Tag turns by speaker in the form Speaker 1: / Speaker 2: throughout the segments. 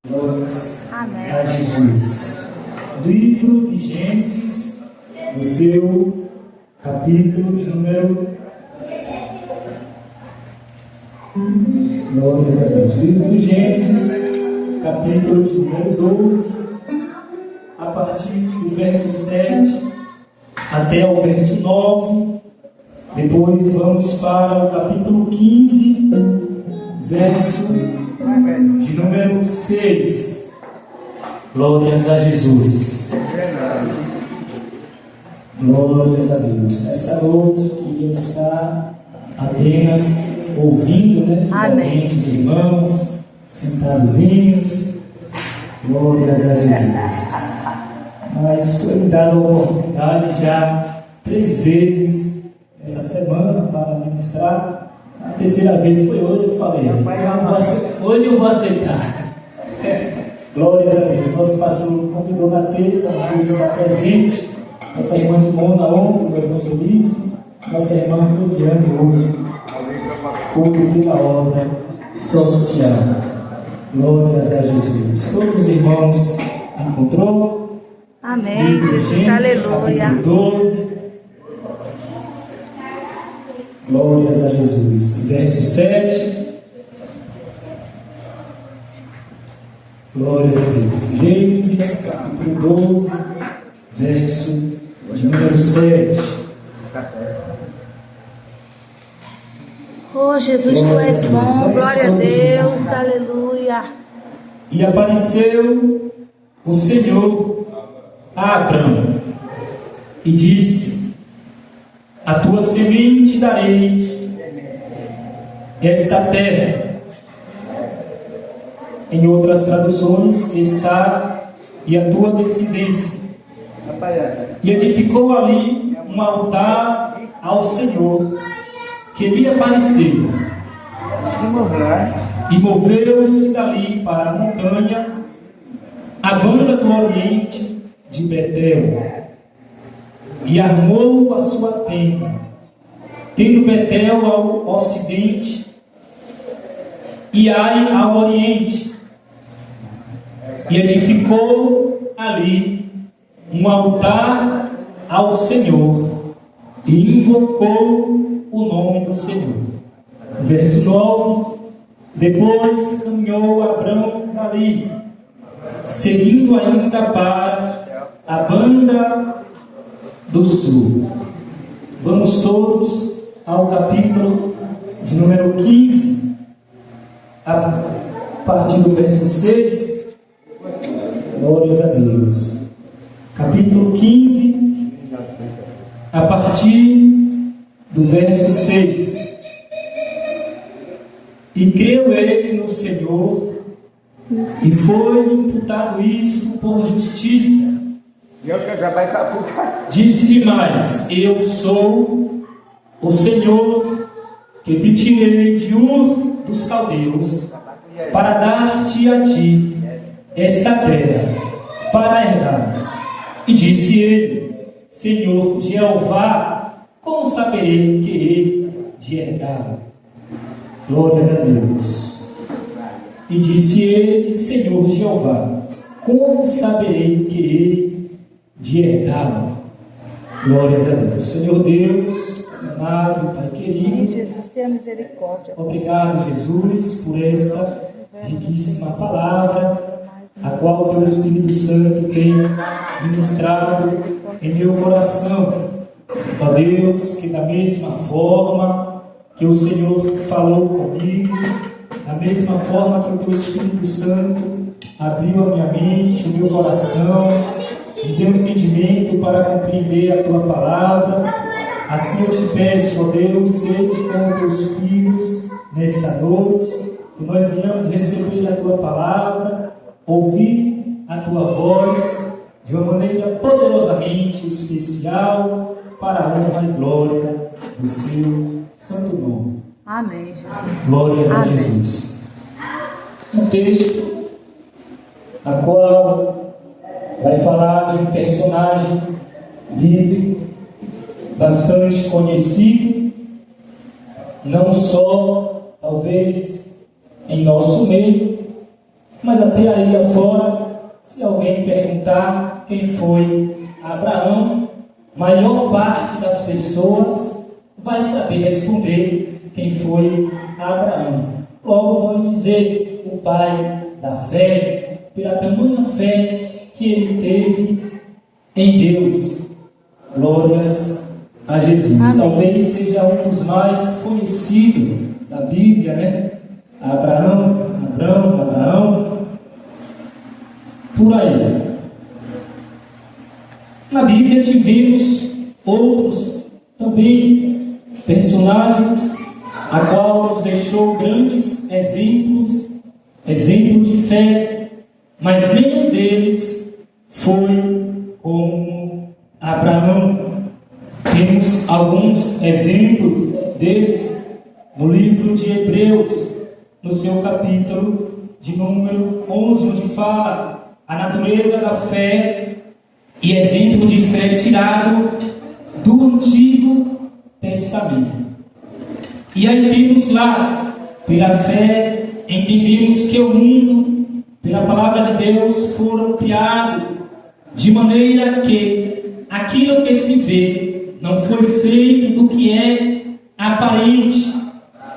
Speaker 1: Glórias a Jesus. Livro de Gênesis, no seu capítulo de número. Glórias a Deus. Livro de Gênesis, capítulo de número 12, a partir do verso 7 até o verso 9. Depois vamos para o capítulo 15, verso de número 6. Glórias a Jesus. Glórias a Deus. Nesta noite queria estar apenas ouvindo,
Speaker 2: Amém.
Speaker 1: Os irmãos sentadozinhos. Glórias a Jesus. Mas foi me dada a oportunidade já 3 vezes essa semana para ministrar. A terceira vez foi hoje, eu falei, hoje eu vou aceitar. Glórias a Deus. Nosso pastor convidou na terça, hoje está presente. Nossa irmã de Mona ontem, no evangelismo. Nossa irmã Claudiane hoje, culto pela obra social. Glórias a Jesus. Todos os irmãos encontrou?
Speaker 2: Amém, Jesus, aleluia.
Speaker 1: Capítulo 12. Glórias a Jesus. Verso 7. Glórias a Deus. Gênesis, capítulo 12, verso de número 7.
Speaker 2: Oh, Jesus, tu és bom. Glória a Deus, aleluia.
Speaker 1: E apareceu o Senhor a Abrão e disse: a tua semente darei esta terra. Em outras traduções está: e a tua descendência. E edificou ali um altar ao Senhor que lhe apareceu. E moveu-se dali para a montanha, a banda do oriente de Betel, e armou a sua tenda, tendo Betel ao ocidente e Ai ao oriente, e edificou ali um altar ao Senhor e invocou o nome do Senhor. Verso 9. Depois caminhou Abrão dali, seguindo ainda para a banda do sul. Vamos todos ao capítulo de número 15, a partir do verso 6. Glórias a Deus. Capítulo 15, a partir do verso 6. E creu ele no Senhor, e foi imputado isto por justiça. Disse-lhe mais: eu sou o Senhor que te tirei de Ur dos Caldeus para dar-te a ti esta terra para herdares. E disse ele: Senhor Jeová, como saberei que hei de herdar? Glórias a Deus. E disse ele: Senhor Jeová, como saberei que hei de herdá-lo? Glórias a Deus. Senhor Deus, amado Pai querido,
Speaker 2: Jesus, tenha misericórdia.
Speaker 1: Obrigado, Jesus, por esta riquíssima palavra, a qual o Teu Espírito Santo tem ministrado em meu coração. Ó Deus, que da mesma forma que o Senhor falou comigo, da mesma forma que o Teu Espírito Santo abriu a minha mente, o meu coração, me deu entendimento para compreender a Tua palavra, assim eu te peço, ó Deus, sede com Teus filhos nesta noite, que nós venhamos receber a Tua palavra, ouvir a Tua voz de uma maneira poderosamente especial, para a honra e glória do Seu santo nome.
Speaker 2: Amém, Jesus.
Speaker 1: Glórias a
Speaker 2: Amém.
Speaker 1: Jesus. Um texto a qual vai falar de um personagem bíblico bastante conhecido, não só talvez em nosso meio, Mas até aí afora, se alguém perguntar quem foi Abraão, maior parte das pessoas vai saber responder quem foi Abraão. Logo vão dizer o pai da fé, pela tamanha fé que ele teve em Deus. Glórias a Jesus.
Speaker 2: Amém.
Speaker 1: Talvez seja um dos mais conhecidos da Bíblia, né? Abraão, por aí. Na Bíblia tivemos outros também personagens a qual nos deixou grandes exemplos de fé, mas nenhum deles foi como Abraão. Temos alguns exemplos deles no livro de Hebreus, no seu capítulo de número 11, onde fala a natureza da fé e exemplo de fé tirado do Antigo Testamento. E aí temos lá, pela fé, entendemos que o mundo, pela palavra de Deus, foram criados de maneira que aquilo que se vê não foi feito do que é aparente.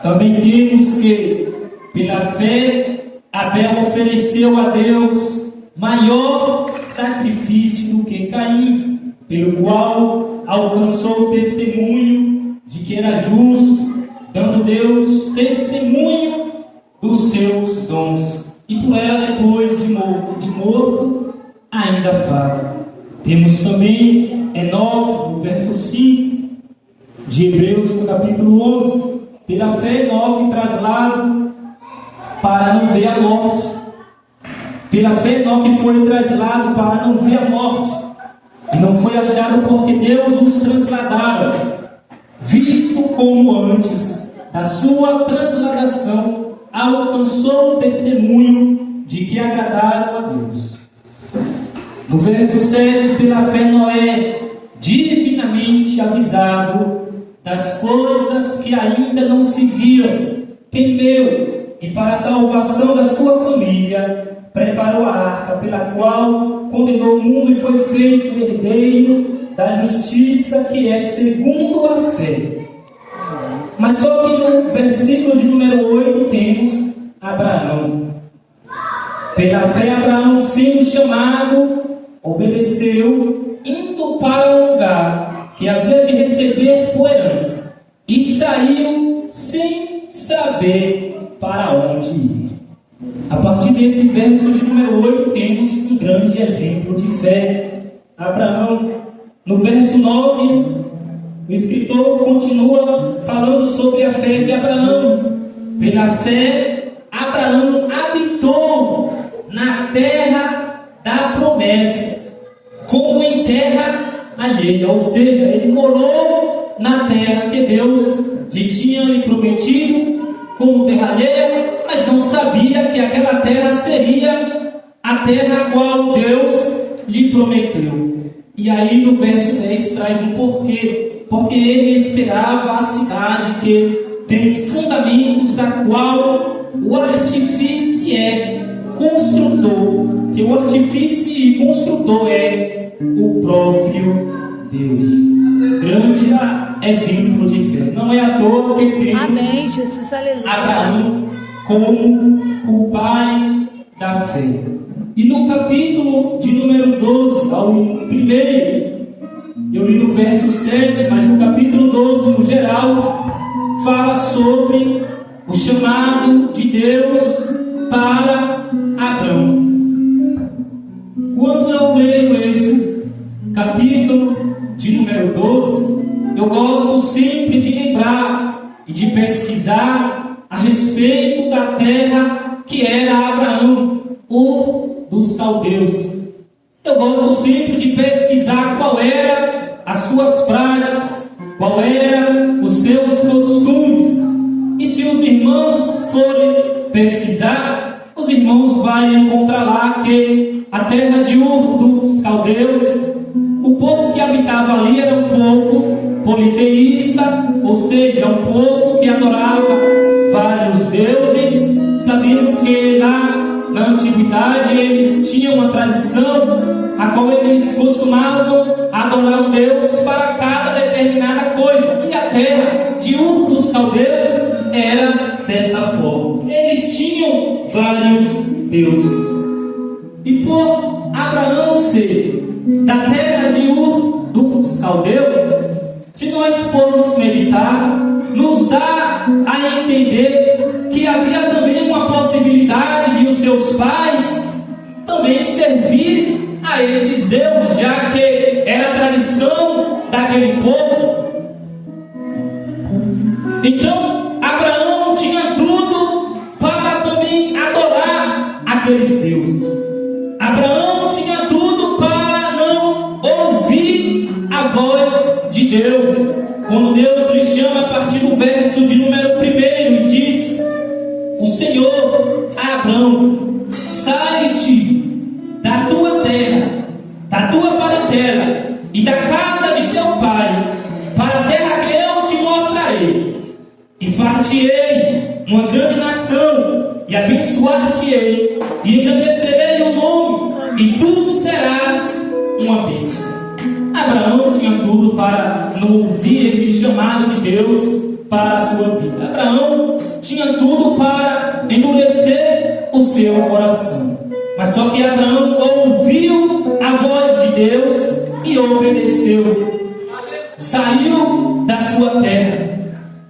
Speaker 1: Também temos que, pela fé, Abel ofereceu a Deus maior sacrifício do que Caim, pelo qual alcançou o testemunho de que era justo, dando Deus testemunho dos seus dons. E por ela, depois de morto, ainda fala. Temos também Enoque, no verso 5 de Hebreus, no capítulo 11. Pela fé, Enoque traslado para não ver a morte. Pela fé, Enoque foi traslado para não ver a morte. E não foi achado porque Deus os transladaram, visto como antes da sua transladação alcançou o testemunho de que agradaram a Deus. No verso 7, pela fé Noé, divinamente avisado das coisas que ainda não se viam, temeu, e para a salvação da sua família preparou a arca, pela qual condenou o mundo e foi feito herdeiro da justiça, que é segundo a fé. Mas só que no versículo de número 8 temos Abraão. Pela fé Abraão, sendo chamado, obedeceu, indo para um lugar que havia de receber por herança, e saiu sem saber para onde ir. A partir desse verso de número 8 temos um grande exemplo de fé, Abraão. No verso 9, o escritor continua falando sobre a fé de Abraão. Pela fé, Abraão habitou na terra da promessa, como em terra alheia, ou seja, ele morou na terra que Deus lhe prometido como terra alheia, mas não sabia que aquela terra seria a terra a qual Deus lhe prometeu. E aí no verso 10 traz um porquê. Porque ele esperava a cidade que tem fundamentos, da qual o artífice é construtor, que o artífice e construtor é o próprio Deus. Grande exemplo de fé. Não é à toa que temos
Speaker 2: Amém, Jesus, aleluia.
Speaker 1: Abraão como o pai da fé. E no capítulo de número 12, ao primeiro, eu li no verso 7, mas no capítulo 12, no geral, fala sobre o chamado de Deus para Abraão. Quando eu leio esse capítulo de número 12, eu gosto sempre de lembrar e de pesquisar a respeito da terra que era Abraão, Ur dos Caldeus. Eu gosto sempre de pesquisar qual era as suas práticas, qual eram os seus costumes. E se os irmãos forem pesquisar, os irmãos vão encontrar lá que a terra de Ur dos Caldeus, o povo que habitava ali era um povo politeísta, ou seja, um povo que adorava vários deuses. Sabemos que lá na antiguidade, eles tinham uma tradição a qual eles costumavam adorar um Deus para cada determinada coisa. E a terra de Ur dos Caldeus era desta forma. Eles tinham vários deuses. E por Abraão ser da terra de Ur dos Caldeus, se nós formos meditar, nos dá a entender que havia também uma possibilidade de os seus pais também servirem a esses deuses, já que era a tradição daquele povo. Então, Abraão tinha tudo para também adorar aqueles deuses. Abraão tinha tudo para não ouvir a voz de Deus. Quando Deus lhe chama a partir do verso de número 1 e diz: o Senhor a Abraão: sai-te da tua terra, da tua parentela e da casa de teu pai, para a terra que eu te mostrarei, e far-te-ei uma grande nação, e abençoar-te-ei, e engrandecerei o nome, e tu serás uma bênção. Abraão tinha tudo para não ouvir esse chamado de Deus para a sua vida. Abraão tinha tudo para endurecer o seu coração. Mas só que Abraão ouviu a voz de Deus e obedeceu. Saiu da sua terra.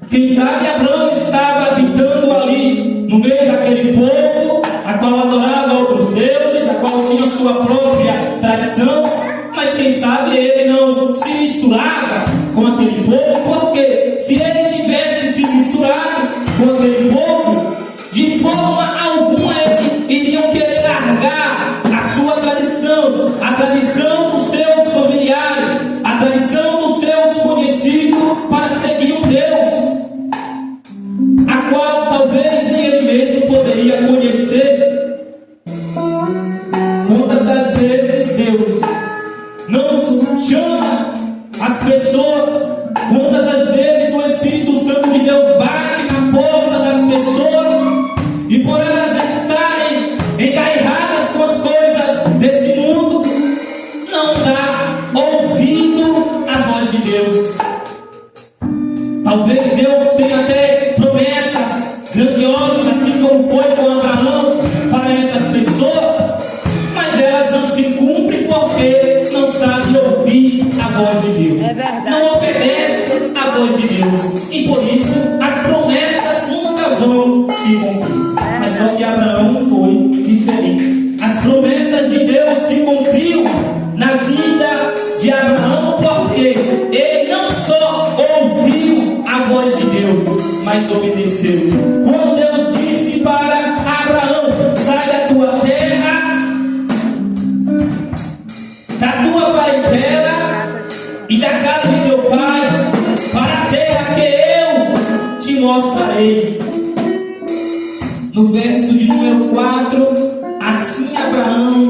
Speaker 1: Quem sabe Abraão estava habitando ali, no meio daquele povo, a qual adorava outros deuses, a qual tinha sua própria tradição. Mas quem sabe ele não se misturava com aquele povo, porque se ele tivesse se misturado com aquele povo, de forma alguma eles iriam querer largar a sua tradição, a tradição dos seus familiares, a tradição dos seus conhecidos, para seguir um Deus, a qual talvez nem ele mesmo poderia conhecer. Quantas das vezes Deus não chama as pessoas? Quantas das vezes o Espírito Santo de Deus bate na porta das pessoas, e por elas estarem encarregadas com as coisas desse mundo, não dá ouvido à voz de Deus? Talvez Deus tenha até promessas grandiosas, assim como foi com Abraão, para essas pessoas, mas elas não se cumprem porque não sabem ouvir a voz de Deus.
Speaker 2: É verdade.
Speaker 1: Não obedecem à voz de Deus. E por isso as promessas nunca vão se cumprir. Mas só que Abraão foi diferente. As promessas de Deus se cumpriu na vida de Abraão, porque ele não só ouviu a voz de Deus, mas obedeceu. Quando Deus disse para Abraão: sai da tua terra, da tua parentela e da casa de teu pai, para a terra que eu te mostrarei. No verso de número 4, assim Abraão,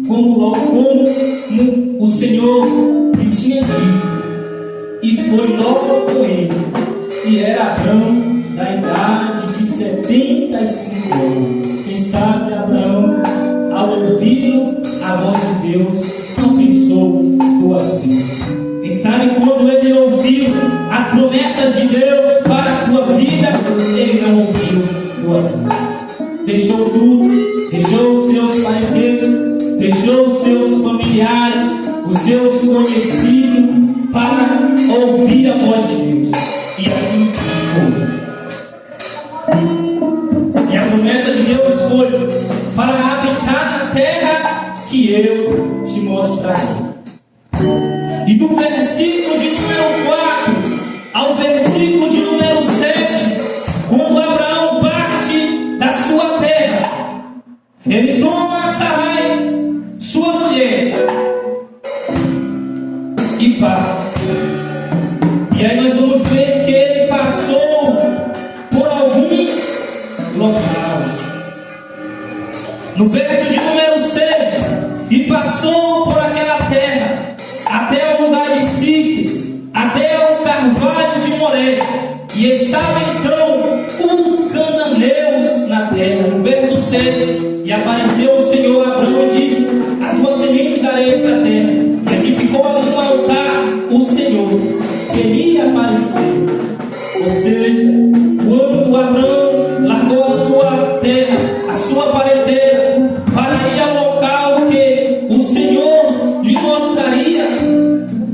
Speaker 1: como o Senhor lhe tinha dito, e foi logo com ele, e era Abraão da idade de 75 anos. Quem sabe Abraão, ao ouvir a voz de Deus, não pensou duas vezes. Quem sabe quando ele ouviu as promessas de Deus para a sua vida, ele não ouviu duas vezes. Deixou tudo, deixou os seus parentes, deixou os seus familiares, os seus conhecidos, para ouvir a voz de Deus. E assim foi. E a promessa de Deus foi: para habitar na terra que eu te mostrarei. E do versículo de número 4 ao versículo de número 7, quando Abraão parte da sua terra, ele toma Sarai, sua mulher, e parte. E aí nós vamos ver que ele passou por alguns locais. No verso de número 6, e passou por aquela terra, até o lugar de Sique, até o carvalho de Moré, e estavam então os cananeus na terra. No verso 7, E apareceu o Senhor a Abraão e disse: a tua semente darei esta terra. E edificou ali um altar o Senhor. Queria aparecer. Ou seja, quando Abraão largou a sua terra, a sua parentela, para ir ao local que o Senhor lhe mostraria,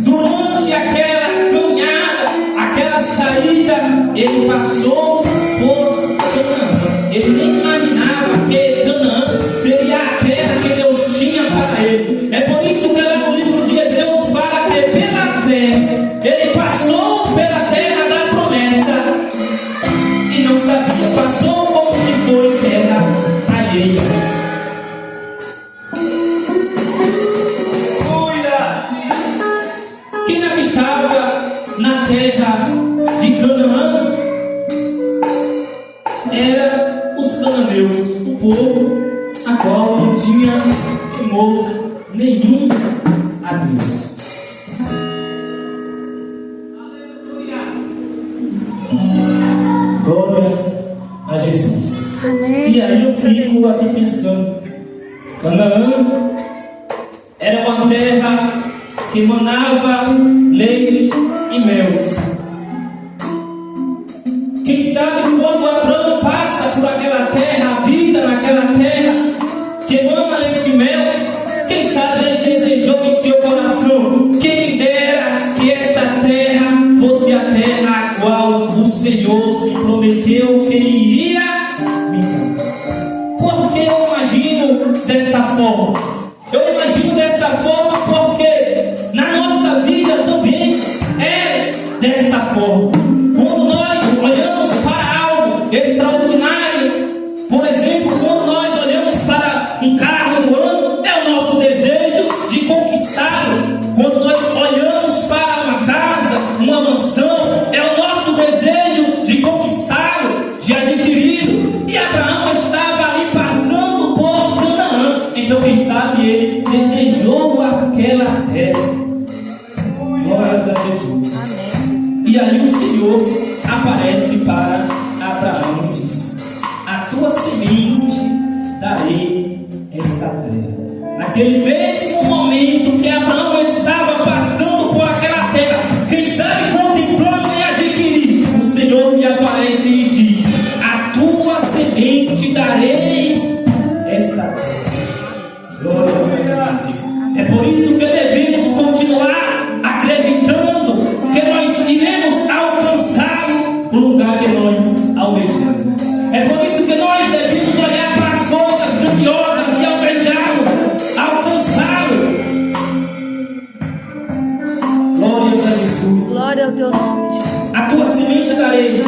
Speaker 1: durante aquela caminhada, aquela saída, ele passou por Canaã. Ele nem imaginava que Canaã seria a terra que Deus tinha para ele. É por isso que lá no livro de Hebreus fala que pela fé ele passou pela terra da promessa e não sabia, passou como se foi terra alheia. Quem habitava na terra de Canaã era os cananeus, o povo a qual não tinha temor nenhum a Deus. Glórias a Jesus.
Speaker 2: Amém.
Speaker 1: E aí eu fico aqui pensando, Canaã era uma terra que emanava leite e mel. Quem sabe quando Abraão passa por aquela terra, a vida naquela terra que emana leite e mel, quem sabe ele desejou em seu coração: quem dera que essa terra fosse a terra a qual o Senhor me prometeu que iria me dar. Por que eu imagino desta forma? Eu imagino desta forma porque na nossa vida também é desta forma. Quando nós olhamos para algo extraordinário, por exemplo, quando nós olhamos para um carro no ano, é o nosso desejo de conquistá-lo. Quando nós olhamos para uma casa, uma mansão, é o nosso desejo de conquistá-lo, de adquiri-lo. E Abraão estava ali passando por Canaã, então quem sabe ele desejou aquela terra. Glórias a Jesus.
Speaker 2: Amém.
Speaker 1: E aí o Senhor aparece para Abraão e diz: a tua semente darei esta terra. Naquele mesmo momento que Abraão estava passando por aquela terra, quem sabe contemplando e adquirir, o Senhor lhe aparece e diz: a tua semente darei esta terra. Glória a Jesus. É por isso que devemos continuar acreditando que nós iremos alcançar o lugar que nós almejamos. É por isso que nós devemos olhar para as coisas grandiosas e almejá-lo, alcançá-lo. Glórias a Jesus.
Speaker 2: Glória ao teu nome, Jesus.
Speaker 1: A tua semente darei.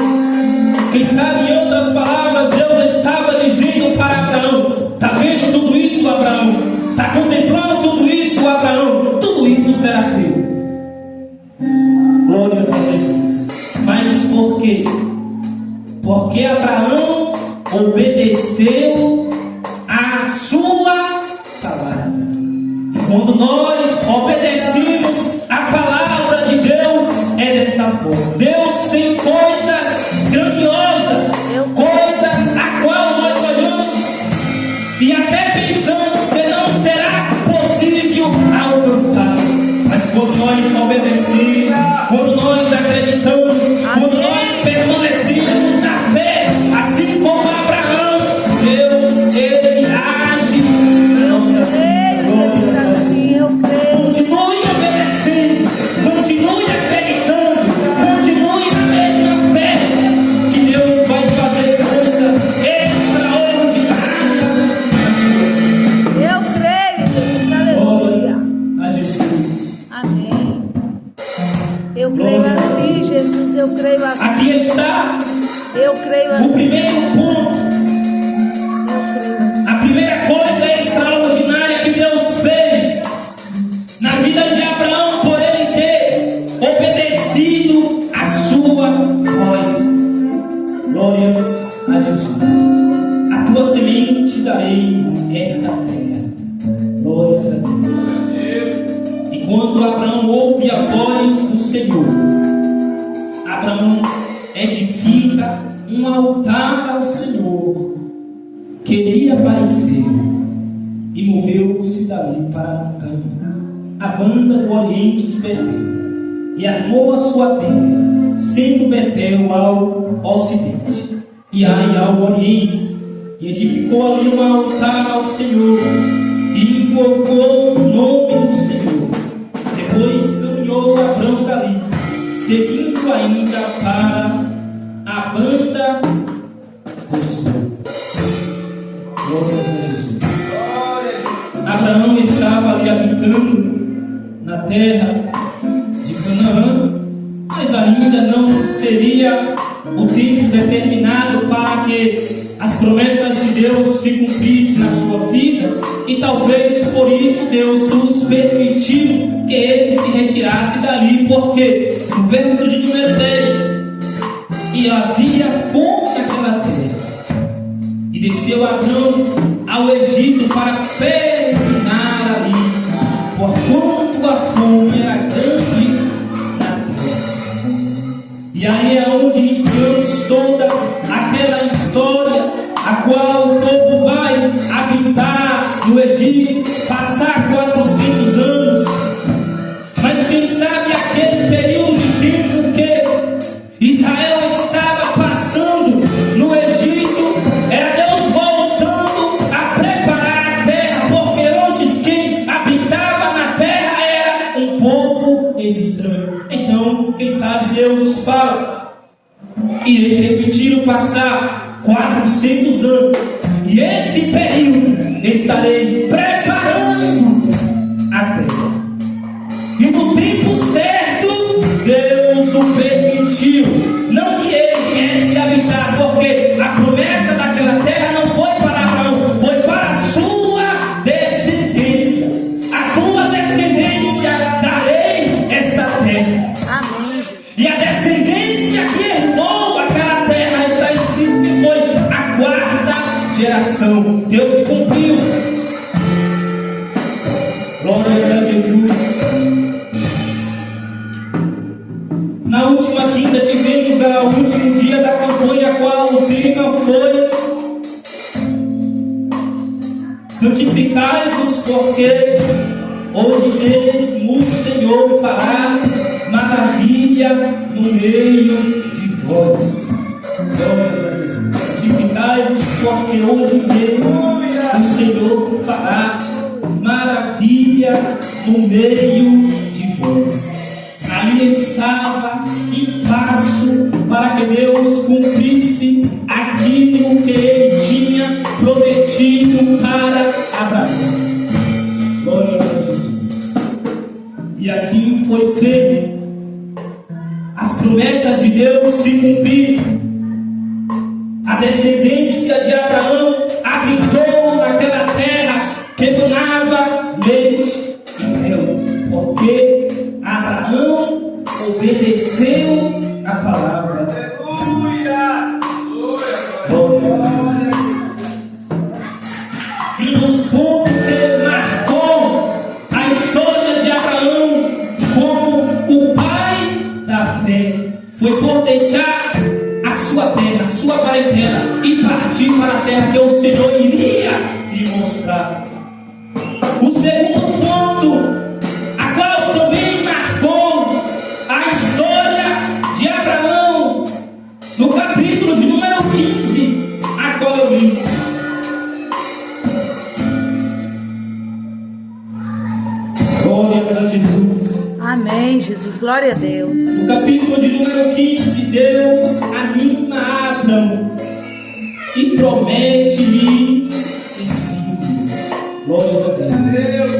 Speaker 1: Quem sabe, em outras palavras, Deus estava dizendo para Abraão: está vendo tudo isso, Abraão? Está contemplando tudo isso, Abraão? Tudo isso será teu. Glórias a Jesus. Mas por quê? Porque Abraão obedeceu a sua palavra. E quando nós obedecemos a palavra de Deus, é desta forma. Deus tem coisas grandiosas, coisas a qual nós olhamos e até pensamos que não será possível alcançar. Mas quando nós obedecemos, quando nós acreditamos, quando nós permanecemos na fé, assim como Abraão, Deus, ele age na nossa vida.
Speaker 2: Assim, eu creio.
Speaker 1: Continue obedecendo, continue acreditando, continue na mesma fé, que Deus vai fazer coisas extraordinárias.
Speaker 2: Eu creio, Jesus. Aleluia.
Speaker 1: Glórias a Jesus.
Speaker 2: Amém. Eu creio assim, Jesus. Eu creio assim.
Speaker 1: Aqui está
Speaker 2: Eu creio
Speaker 1: o
Speaker 2: assim.
Speaker 1: primeiro ponto.
Speaker 2: Eu creio assim.
Speaker 1: A primeira coisa extraordinária que Deus fez na vida de Abraão, por ele ter obedecido a sua voz. Glórias a Jesus. A tua semente darei esta terra. Glórias a Deus. E quando Abraão ouve a voz do Senhor, Abraão edifica um altar ao Senhor. Queria aparecer. moveu-se dali para a montanha, a banda do oriente de Betel, e armou a sua tenda, sendo Betel ao ocidente, e Ai ao oriente, e edificou ali um altar ao Senhor, e invocou o nome do Senhor. Depois caminhou Abrão dali, seguindo ainda para a banda do sul. Glórias a Jesus. Abraão estava ali habitando na terra de Canaã, mas ainda não seria o tempo determinado para que as promessas de Deus se cumprissem na sua vida, e talvez por isso Deus os permitiu que ele se retirasse dali, porque no verso de número 10, e havia fome naquela terra, e desceu Abrão ao Egito para peregrinar ali, porquanto a fome era grande na terra. E aí é onde iniciamos toda aquela história, a qual o povo vai habitar no Egito, passar 400 anos. Mas quem sabe aquele período de tempo que Israel estava passando no Egito, era Deus voltando a preparar a terra, porque antes quem habitava na terra era um povo estranho. Então, quem sabe Deus fala, e ele permitiram passar 400 anos, e esse período estarei preparando a terra. E no tempo certo, Deus o permitiu. Não que ele viesse habitar, porque a promessa daquela terra não foi para Abraão, foi para a sua descendência. A tua descendência darei essa terra.
Speaker 2: Amém.
Speaker 1: E a descendência que herdou aquela terra, está escrito que foi a 4ª geração. Deus cumpriu. Glórias a Jesus. Na última quinta tivemos o último dia da campanha, a qual o tema foi santificai-vos, porque hoje mesmo o Senhor fará maravilha no meio de vós. Glórias a Jesus. Santificai-vos, porque hoje mesmo o Senhor fará maravilha no meio de vós. Ali estava em passo para que Deus cumprisse aquilo que ele tinha prometido para Abraão. Glória a Jesus. E assim foi feito. As promessas de Deus se cumpriram. A descendência de Abraão habitou naquela terra que manava leite e mel, porque Abraão obedeceu a palavra. Aleluia! Glória a Jesus. E nos pontos que marcou a história de Abraão como o pai da fé, foi por deixar a sua terra, a sua parentela, e partir para a terra que o Senhor iria lhe mostrar. O segundo ponto, a qual também marcou a história de Abraão, no capítulo de número 15, a qual eu li. Glórias a Jesus.
Speaker 2: Amém, Jesus. Glória a Deus.
Speaker 1: No capítulo de número 15, Deus anima Abraão e promete-lhe um filho. Glórias a Deus.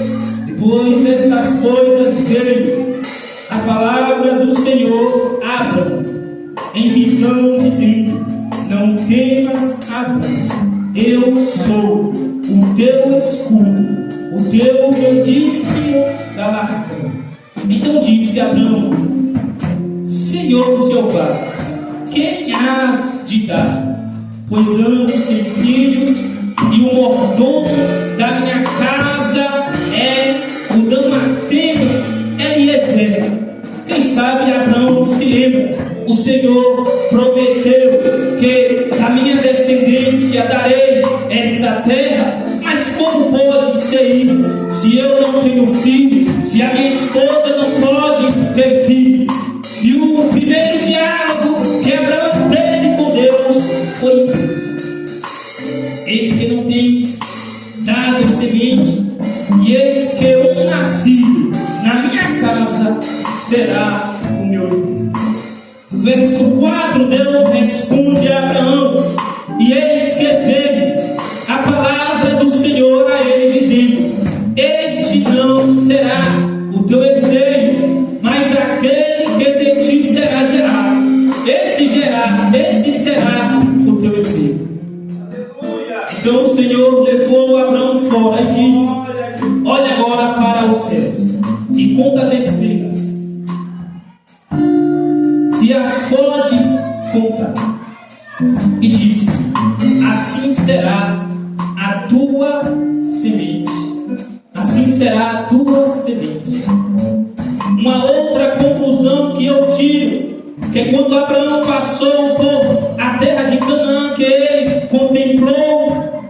Speaker 1: Depois destas coisas veio a palavra do Senhor a Abraão em visão, dizendo: não temas, Abraão, eu sou o teu escudo, o teu grandíssimo galardão. Então disse Abraão: Senhor Jeová, quem has de dar? Pois ando sem filhos, e o mordomo da minha casa é o Damasceno Eliezer. Quem sabe Abraão se lembra, o Senhor prometeu que da minha descendência darei esta terra, mas como pode ser decide se a minha esposa não pode ter filho. E o primeiro diálogo que Abraão teve com Deus foi isso: eis que não tens dado semente, e eis que um nascido na minha casa será o meu herdeiro. No verso 4, Deus responde a Abraão: e eis que veio a palavra do Senhor a ele, dizendo: este não será o teu herdeiro, mas aquele que de ti será gerado. Esse será o teu herdeiro. Então o Senhor levou Abraão fora e disse: olha agora para os céus e conta as estrelas, se as pode contar. E disse: assim será a tua semente. Assim será a tua semente. Uma outra conclusão que eu tiro, que é quando Abraão passou por a terra de Canaã, que ele contemplou,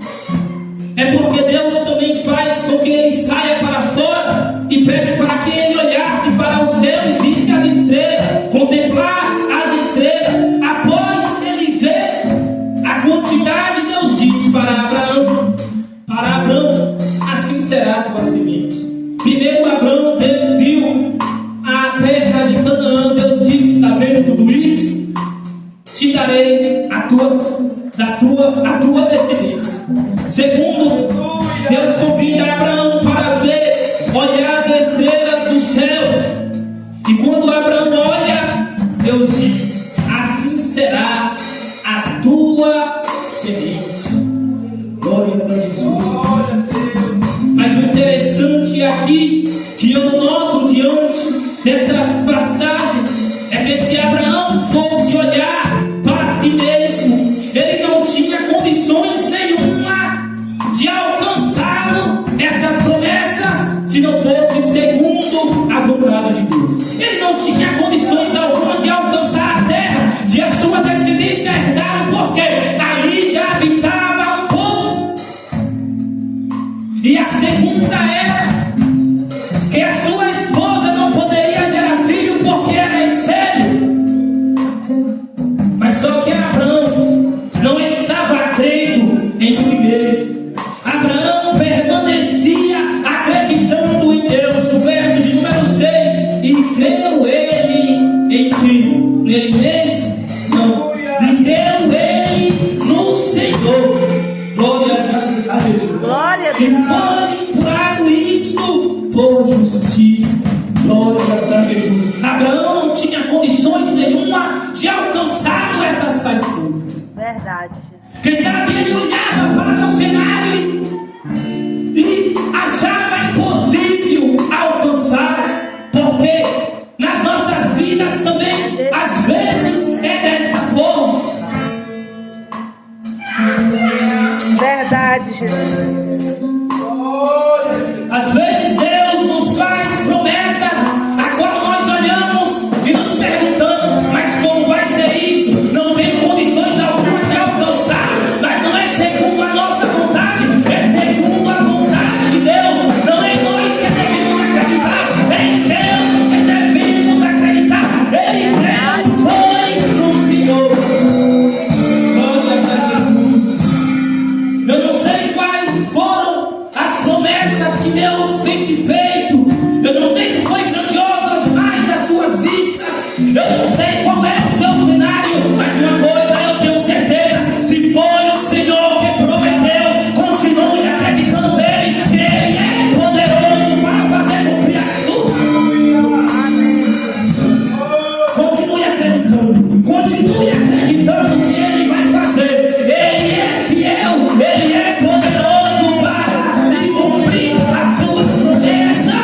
Speaker 1: é porque Deus também faz com que ele saia para fora e pede para que ele olhasse para o céu e visse as estrelas, contemplar as estrelas. Após ele ver a quantidade, Deus diz para Abraão, assim será a tua semente. Primeiro Abraão viu a terra de Canaã. Deus disse: está vendo tudo isso? Te darei a tua descendência. Segundo, Deus convida Abraão para olhar as estrelas dos céus. E quando Abraão olha, Deus diz: assim será a tua semente. Glórias a Jesus. Mas o interessante aqui, que eu noto diante dessas passagens, é que se Abraão fosse olhar para si mesmo, ele não tinha condições nenhuma de alcançar essas promessas se não fosse segundo a vontade de Deus. Ele não tinha condições alguma de alcançar a terra, de a sua descendência herdar, porque ali já habitava um povo. E a segunda era que a sua esposa não poderia gerar filho porque era estéril. Mas só que Abraão não estava crendo em si mesmo. Abraão permanecia acreditando em Deus. No verso de número 6, e creu ele em quem? Nele mesmo? Não. E creu ele no Senhor. Glória a Jesus.
Speaker 2: Glória a
Speaker 1: E
Speaker 2: Deus.
Speaker 1: foi imputado isto por justiça. Glórias a Jesus. Abraão não tinha condições nenhuma de alcançar essas tais coisas.
Speaker 2: Verdade, Jesus.
Speaker 1: Quem sabe ele olhava para o cenário e achava impossível alcançar, porque nas nossas vidas também, às vezes, é dessa forma.
Speaker 2: Verdade, Jesus.
Speaker 1: Às vezes Deus nos faz promessas a qual nós olhamos e nos perguntamos: mas como vai ser isso? Não tem condições alguma de alcançar. Mas não é segundo a nossa vontade, é segundo a vontade de Deus. Não é nós que devemos acreditar, é em Deus que devemos acreditar. Ele creu, foi no Senhor. Glórias a Jesus. Eu não sei quais foram as promessas que Deus tem te feito. Eu não sei se foi grandiosa demais as suas vistas. Eu não sei qual é o seu cenário, mas uma coisa eu tenho certeza: se foi o Senhor que prometeu, continue acreditando nele, que ele é poderoso para fazer cumprir a sua. Continue acreditando que ele vai fazer. Ele é fiel, ele é poderoso para se cumprir as suas promessas.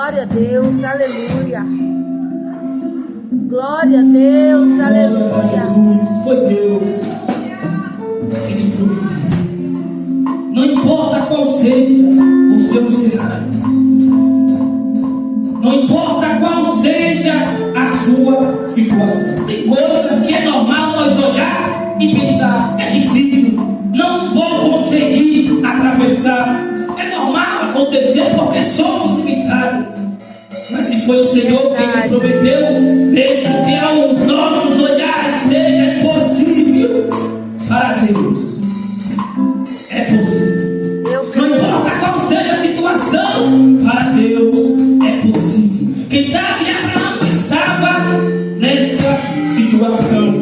Speaker 2: Glória a Deus, aleluia. Glória a Deus, aleluia.
Speaker 1: Glórias a Jesus, foi Deus que te prometeu. Não importa qual seja o seu cenário, não importa qual seja a sua situação. Tem coisas que é normal nós olhar e pensar, é difícil, não vou conseguir atravessar. É normal acontecer porque somos limitados. Mas se foi o Senhor quem te prometeu, mesmo que aos nossos olhares seja impossível, para Deus é possível. Não importa qual seja a situação, para Deus é possível. Quem sabe Abraão estava nessa situação,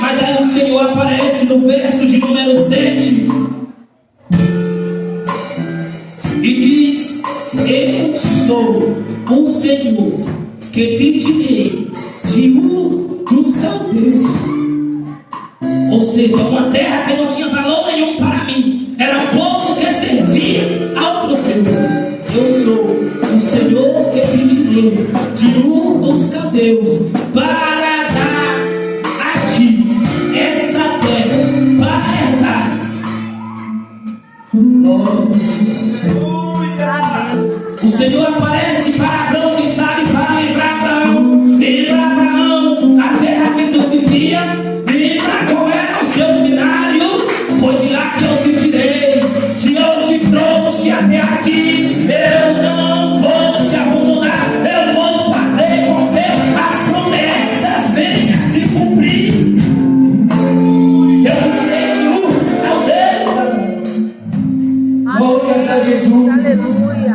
Speaker 1: mas aí o Senhor aparece no verso de número 7 e diz: eu sou o Senhor que te tirei de Ur dos Caldeus. Ou seja, uma terra que não tinha valor nenhum para mim. Era um povo que servia a outros deuses. Eu sou o Senhor que te tirei de Ur dos Caldeus para dar a ti essa terra para herdares. O Senhor aparece para Abraão, quem sabe para lembrar Abraão. Lembra Abraão, a terra que tu vivia. Lembra qual era o seu cenário. Foi de lá que eu te tirei. Se eu te trouxe até aqui, eu não vou te abandonar. Eu vou fazer com que as promessas venham se cumprir. Eu te tirei de Ur dos Caldeus. Glórias a Jesus.
Speaker 2: Aleluia.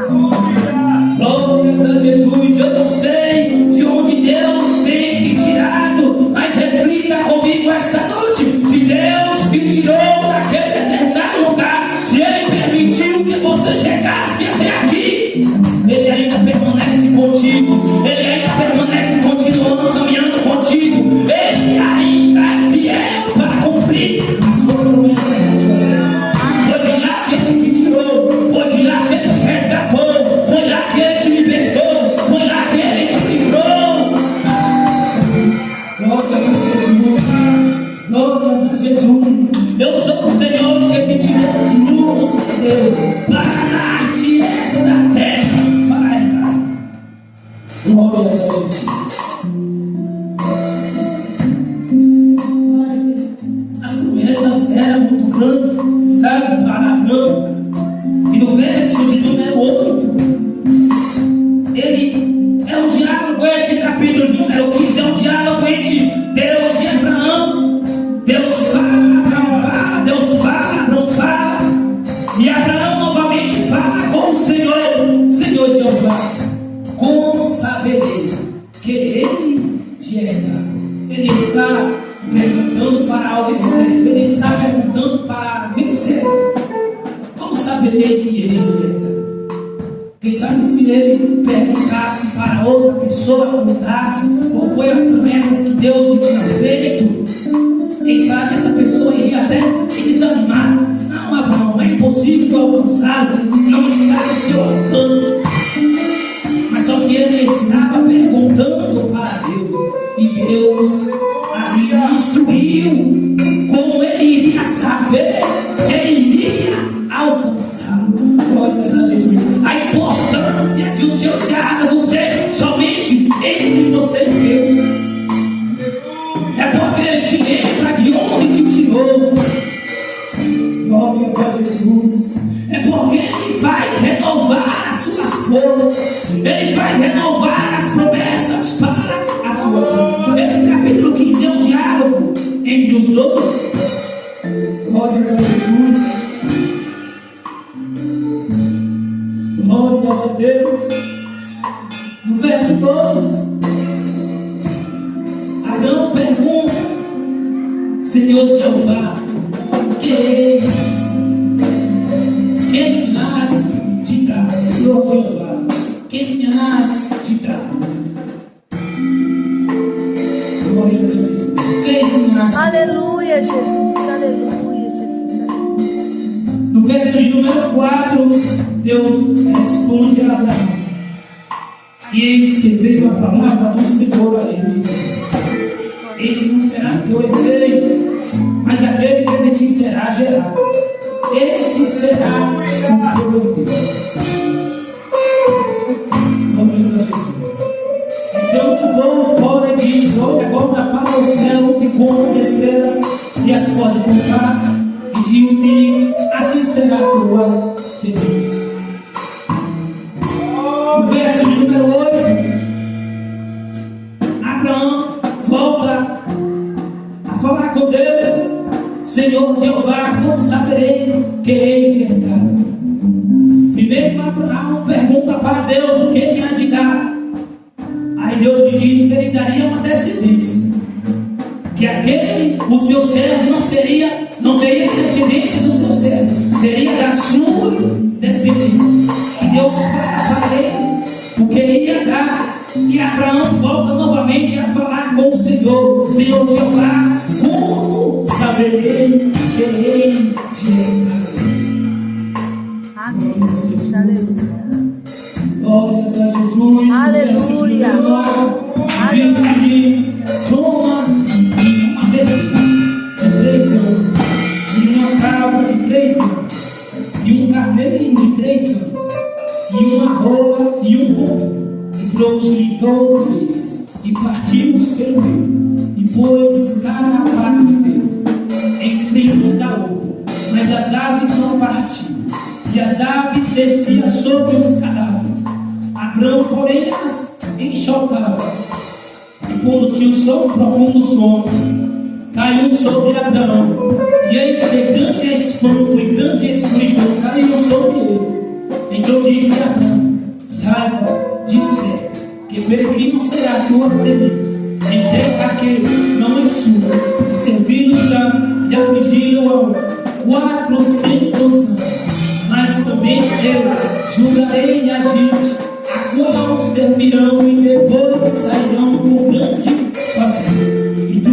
Speaker 1: Glórias a Jesus. Eu não sei de onde Deus tem te tirado, mas reflita comigo esta noite. Se Deus te tirou daquele determinado lugar, se Ele permitiu que você chegasse até aqui, Ele ainda permanece contigo. Ele ainda permanece continuando caminhando contigo. Ele ainda é fiel para cumprir as suas promessas na sua vida. Foi de lá que Ele te tirou, foi de lá que Ele te resgatou, foi lá que Ele te libertou, foi lá que Ele te livrou. Glórias a Jesus, glórias a Jesus. Eu sou o Senhor que te tirei de Ur dos Caldeus para dar-te esta terra para herdar. Glórias a Jesus. As promessas eram muito grandes, sabe, para Abraão. E no verso de número 8, ele é um diálogo, esse capítulo de número 15 é um diálogo entre Deus e Abraão. Deus fala, Abraão fala, Deus fala, Abraão fala. E Abraão novamente fala com o Senhor. Senhor Jeová, como saberei que Ele te herda? Ele está perguntando para alguém sério. Ele está perguntando para alguém sério. Como saberei que Ele te herda? Quem sabe se ele perguntasse para outra pessoa, contasse qual foi as promessas que Deus lhe tinha feito, quem sabe essa pessoa iria até desanimar. Não, Abraão, é impossível alcançá-lo, não está no seu alcance. Mas só que ele estava perguntando para Deus, e Deus ali instruiu como ele iria saber que iria alcançá-lo. Glórias a Jesus. A importância de o seu diálogo ser somente entre você e Deus. É porque Ele te lembra de onde te tirou. Glórias a Jesus. É porque Ele faz renovar as suas forças. Ele faz renovar as promessas para a sua vida. Esse capítulo 15 é um diálogo entre os dois. Glórias a Jesus. Glórias a Deus. No verso 2, Abraão pergunta: Senhor Jeová, que eis? Que me has de dar? Senhor Jeová, que me has de dar? Glórias a Jesus. Que me has de dar?
Speaker 2: Aleluia, Jesus. Aleluia, Jesus. Aleluia.
Speaker 1: No verso de número 4, Deus responde a Abraão: E eis que veio a palavra do Senhor a ele, dizendo: este não será teu herdeiro, mas aquele que de ti será gerado, esse será o teu herdeiro. Glórias a Jesus. Então eu vou fora e diz: olha agora para os céus e conta as estrelas, se as pode contar, e diz: assim será a tua semente. No verso de número 8, Abraão volta a falar com Deus: Senhor Jeová, como saberei que hei de herdar? Primeiro Abraão pergunta para Deus o que ele há de dar. Aí Deus lhe diz que ele daria uma descendência, que aquele, o seu servo, não seria a descendência do seu servo, seria da sua descendência. E Deus fala para ele o que ele ia dar. E Abraão volta novamente a falar com o Senhor: Senhor Jeová, como saberei que hei de herdar? Glórias a Jesus.
Speaker 2: Aleluia.
Speaker 1: Diz-lhe: toma uma bezerra de 3 anos, e uma cabra de 3 anos, e um carneiro de 3 anos, e uma rola e um pombinho, e trouxe-lhe todos estes, e partimos pelo meio, e pôs cada parte deles em frente da outra, mas as aves não partiam, e as aves desciam sobre os cadáveres. Abraão, porém, as enxotava. E pondo-se o som, profundo sono, caiu sobre Abraão. E eis que grande espanto e grande escuridão caiu sobre ele. Então disse Abraão: saibas de certo que peregrino será a tua semente em terra que não é sua, e servi-los-á e afligiram-a 400 anos. Mas também eu julgarei a gente, a qual servirão, e depois sairão com grande prazer. E tu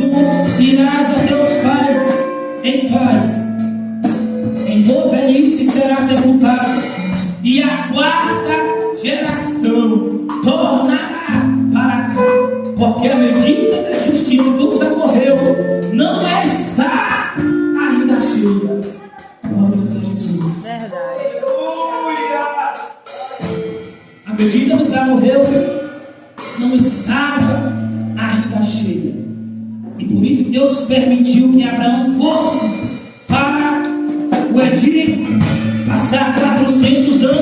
Speaker 1: irás a teus pais em paz, em boa velhice será sepultado, e a 4ª geração tornará para cá, porque a medida da justiça dos amorreus não está ainda cheia. Glórias a Jesus.
Speaker 2: Verdade.
Speaker 1: A medida dos amorreus não estava ainda cheia. E por isso Deus permitiu que Abraão fosse para o Egito, passar 400 anos,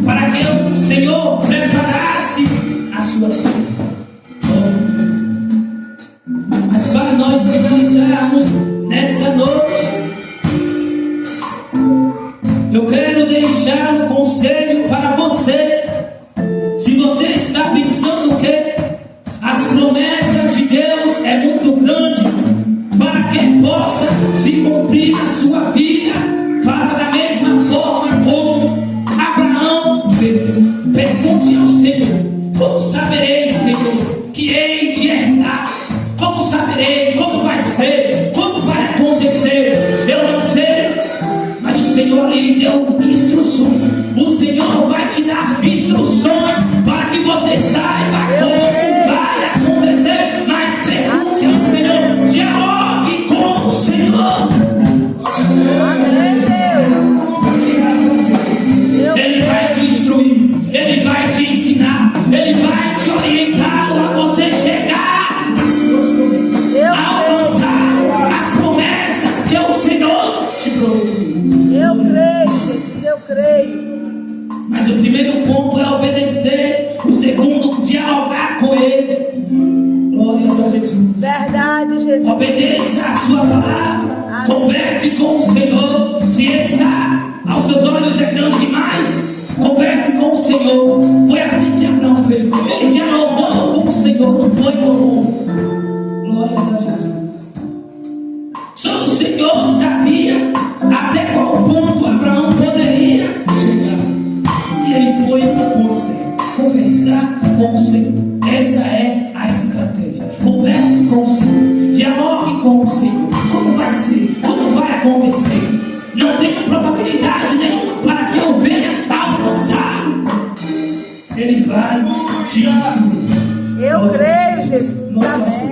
Speaker 1: para que o Senhor preparasse a sua vida. Mas para nós finalizarmos nesta noite, eu quero deixar um conselho para você. Se você está pensando que as promessas de Deus é muito grande para que possa se cumprir na sua vida, faça da mesma forma como Abraão fez. Pergunte ao Senhor: como saberei, Senhor, que hei de herdar? Como saberei? Como vai ser? Como vai acontecer? Eu não sei, mas o Senhor lhe deu instruções. O Senhor vai te dar instruções para que você saiba como vai acontecer. Mas pergunte ao Senhor, dialogue com o Senhor.
Speaker 2: Amém, Deus.
Speaker 1: Ele vai te instruir, Ele vai te ensinar, Ele vai te orientar a você chegar às suas promessas, a alcançar as promessas que o Senhor te prometeu.
Speaker 2: Eu creio, Jesus, eu creio.
Speaker 1: Mas o primeiro ponto é obedecer, o segundo, dialogar com Ele. Glórias a Jesus.
Speaker 2: Verdade, Jesus.
Speaker 1: Obedeça a sua palavra, converse com o Senhor. Se está aos seus olhos é grande demais, converse com o Senhor. Foi assim que Abraão fez. Ele dialogou com o Senhor, não foi comum. Glórias a Jesus. Só o Senhor sabia até qual ponto Abraão poderia chegar. E ele foi para o ponto certo: conversar com o Senhor. Essa é a estratégia. Converse com o Senhor, dialogue com o Senhor. Como vai ser? Como vai acontecer? Não tenho probabilidade nenhuma para que eu venha alcançar. Ele vai te instruir.
Speaker 2: Eu creio, Jesus.
Speaker 1: Nós
Speaker 2: Amém.